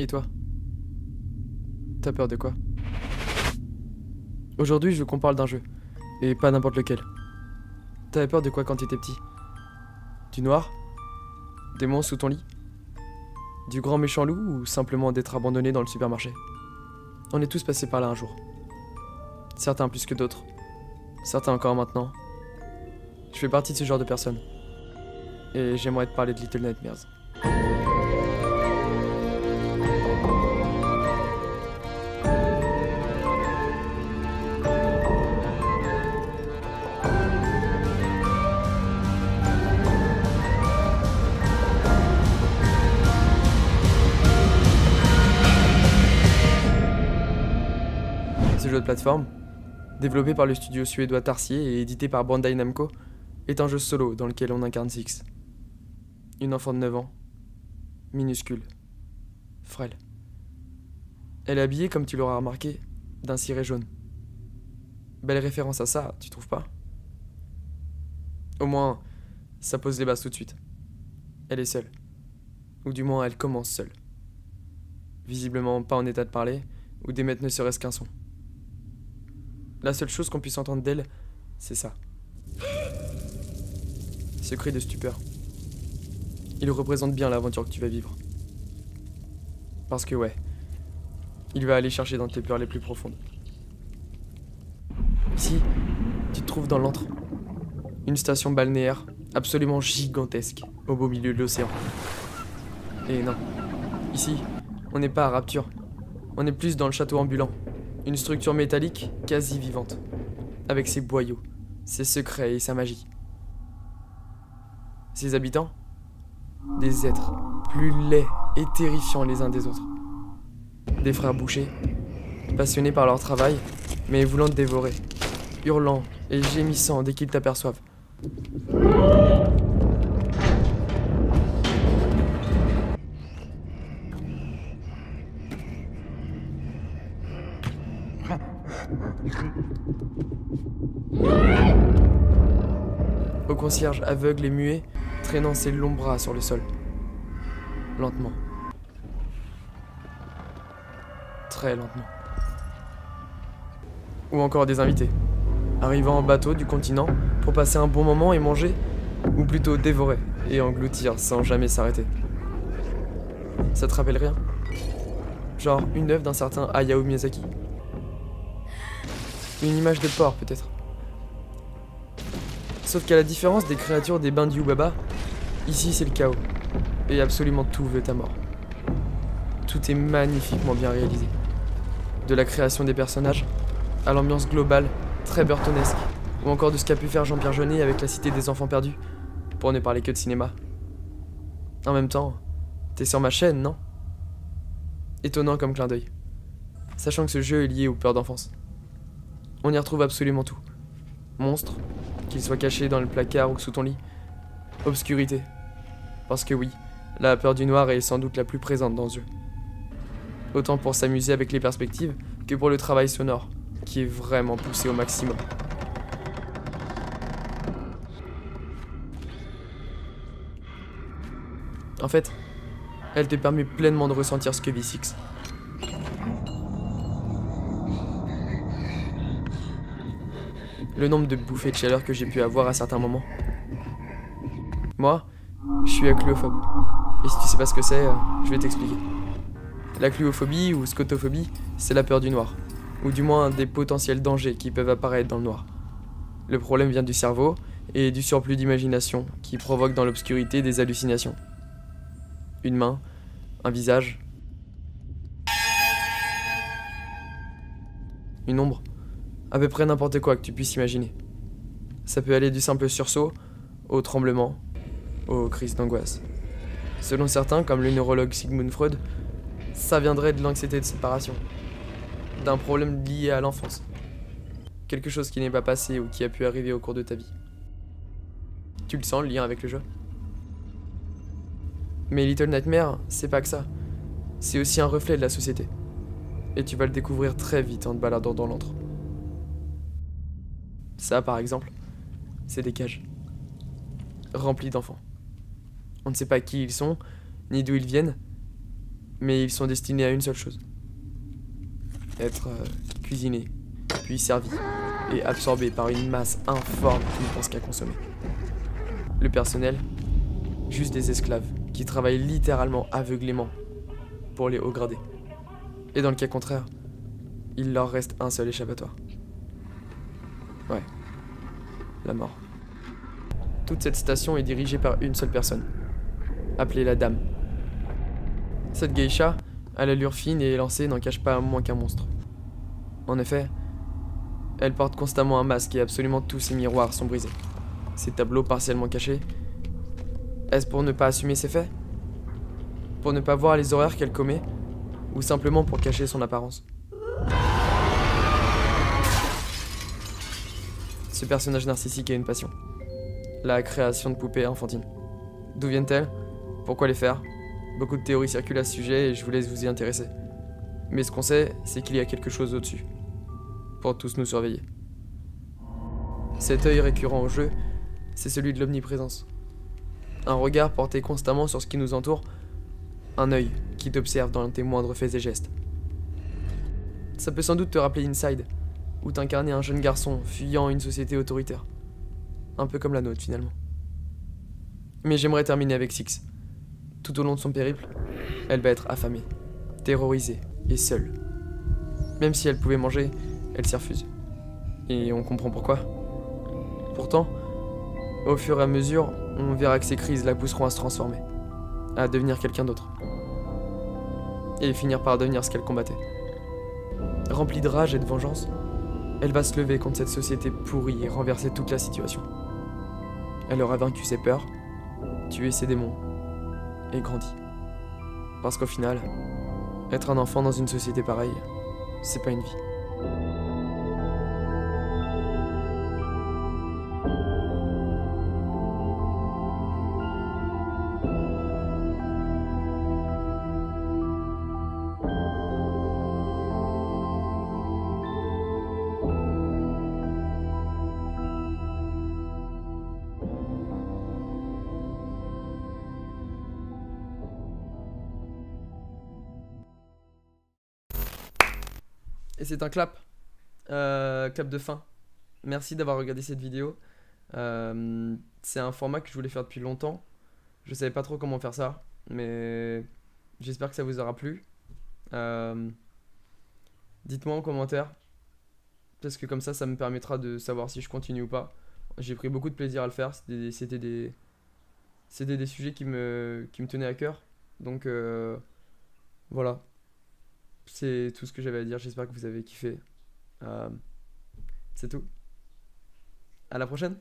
Et toi? T'as peur de quoi? Aujourd'hui, je veux qu'on parle d'un jeu. Et pas n'importe lequel. T'avais peur de quoi quand t'étais petit? Du noir? Des monstres sous ton lit? Du grand méchant loup ou simplement d'être abandonné dans le supermarché? On est tous passés par là un jour. Certains plus que d'autres. Certains encore maintenant. Je fais partie de ce genre de personnes. Et j'aimerais te parler de Little Nightmares. Ce jeu de plateforme, développé par le studio suédois Tarsier et édité par Bandai Namco, est un jeu solo dans lequel on incarne Six. Une enfant de 9 ans, minuscule, frêle. Elle est habillée, comme tu l'auras remarqué, d'un ciré jaune. Belle référence à ça, tu trouves pas? Au moins, ça pose les bases tout de suite. Elle est seule. Ou du moins, elle commence seule. Visiblement pas en état de parler, ou d'émettre ne serait-ce qu'un son. La seule chose qu'on puisse entendre d'elle, c'est ça. Ce cri de stupeur. Il représente bien l'aventure que tu vas vivre. Parce que ouais, il va aller chercher dans tes peurs les plus profondes. Ici, tu te trouves dans l'antre. Une station balnéaire absolument gigantesque au beau milieu de l'océan. Et non, ici, on n'est pas à Rapture. On est plus dans le château ambulant. Une structure métallique quasi vivante. Avec ses boyaux, ses secrets et sa magie. Ses habitants? Des êtres plus laids et terrifiants les uns des autres. Des frères bouchers, passionnés par leur travail, mais voulant te dévorer, hurlant et gémissant dès qu'ils t'aperçoivent. Au concierge aveugle et muet, traînant ses longs bras sur le sol. Lentement. Très lentement. Ou encore des invités, arrivant en bateau du continent pour passer un bon moment et manger, ou plutôt dévorer et engloutir sans jamais s'arrêter. Ça te rappelle rien? Genre une œuvre d'un certain Hayao Miyazaki? Une image de porc peut-être? Sauf qu'à la différence des créatures des bains de Yubaba, ici c'est le chaos. Et absolument tout veut ta mort. Tout est magnifiquement bien réalisé. De la création des personnages, à l'ambiance globale, très burtonesque, ou encore de ce qu'a pu faire Jean-Pierre Jeunet avec La Cité des Enfants Perdus, pour ne parler que de cinéma. En même temps, t'es sur ma chaîne, non? Étonnant comme clin d'œil. Sachant que ce jeu est lié aux peurs d'enfance. On y retrouve absolument tout. Monstres, qu'ils soient cachés dans le placard ou sous ton lit. Obscurité. Parce que oui, la peur du noir est sans doute la plus présente dans ce jeu. Autant pour s'amuser avec les perspectives que pour le travail sonore, qui est vraiment poussé au maximum. En fait, elle te permet pleinement de ressentir ce que vit Six. Le nombre de bouffées de chaleur que j'ai pu avoir à certains moments. Moi, je suis acluophobe. Et si tu sais pas ce que c'est, je vais t'expliquer. La cluophobie ou scotophobie, c'est la peur du noir. Ou du moins des potentiels dangers qui peuvent apparaître dans le noir. Le problème vient du cerveau et du surplus d'imagination qui provoque dans l'obscurité des hallucinations. Une main, un visage, une ombre, à peu près n'importe quoi que tu puisses imaginer. Ça peut aller du simple sursaut au tremblement, aux crises d'angoisse. Selon certains, comme le neurologue Sigmund Freud, ça viendrait de l'anxiété de séparation, d'un problème lié à l'enfance, quelque chose qui n'est pas passé ou qui a pu arriver au cours de ta vie. Tu le sens, le lien avec le jeu? Mais Little Nightmares, c'est pas que ça. C'est aussi un reflet de la société. Et tu vas le découvrir très vite en te baladant dans l'antre. Ça, par exemple, c'est des cages. Remplies d'enfants. On ne sait pas qui ils sont, ni d'où ils viennent. Mais ils sont destinés à une seule chose. Être cuisinés, puis servis, et absorbés par une masse informe qui ne pense qu'à consommer. Le personnel, juste des esclaves, qui travaillent littéralement aveuglément pour les hauts gradés. Et dans le cas contraire, il leur reste un seul échappatoire. Ouais, la mort. Toute cette station est dirigée par une seule personne, appelée la Dame. Cette geisha, à l'allure fine et élancée, n'en cache pas moins qu'un monstre. En effet, elle porte constamment un masque et absolument tous ses miroirs sont brisés. Ses tableaux partiellement cachés. Est-ce pour ne pas assumer ses faits? Pour ne pas voir les horreurs qu'elle commet? Ou simplement pour cacher son apparence? Ce personnage narcissique a une passion. La création de poupées enfantines. D'où viennent-elles? Pourquoi les faire? Beaucoup de théories circulent à ce sujet et je vous laisse vous y intéresser. Mais ce qu'on sait, c'est qu'il y a quelque chose au-dessus. Pour tous nous surveiller. Cet œil récurrent au jeu, c'est celui de l'omniprésence. Un regard porté constamment sur ce qui nous entoure, un œil qui t'observe dans tes moindres faits et gestes. Ça peut sans doute te rappeler Inside, où t'incarnais un jeune garçon fuyant une société autoritaire. Un peu comme la nôtre finalement. Mais j'aimerais terminer avec Six. Tout au long de son périple, elle va être affamée, terrorisée et seule. Même si elle pouvait manger, elle s'y refuse. Et on comprend pourquoi. Pourtant, au fur et à mesure, on verra que ces crises la pousseront à se transformer, à devenir quelqu'un d'autre. Et finir par devenir ce qu'elle combattait. Remplie de rage et de vengeance, elle va se lever contre cette société pourrie et renverser toute la situation. Elle aura vaincu ses peurs, tué ses démons, et grandi. Parce qu'au final, être un enfant dans une société pareille, c'est pas une vie. Et c'est un clap. Clap de fin. Merci d'avoir regardé cette vidéo. C'est un format que je voulais faire depuis longtemps. Je savais pas trop comment faire ça, mais j'espère que ça vous aura plu. Dites-moi en commentaire, parce que comme ça me permettra de savoir si je continue ou pas. J'ai pris beaucoup de plaisir à le faire. C'était des sujets qui me tenaient à cœur. Donc voilà. C'est tout ce que j'avais à dire. J'espère que vous avez kiffé. C'est tout. À la prochaine.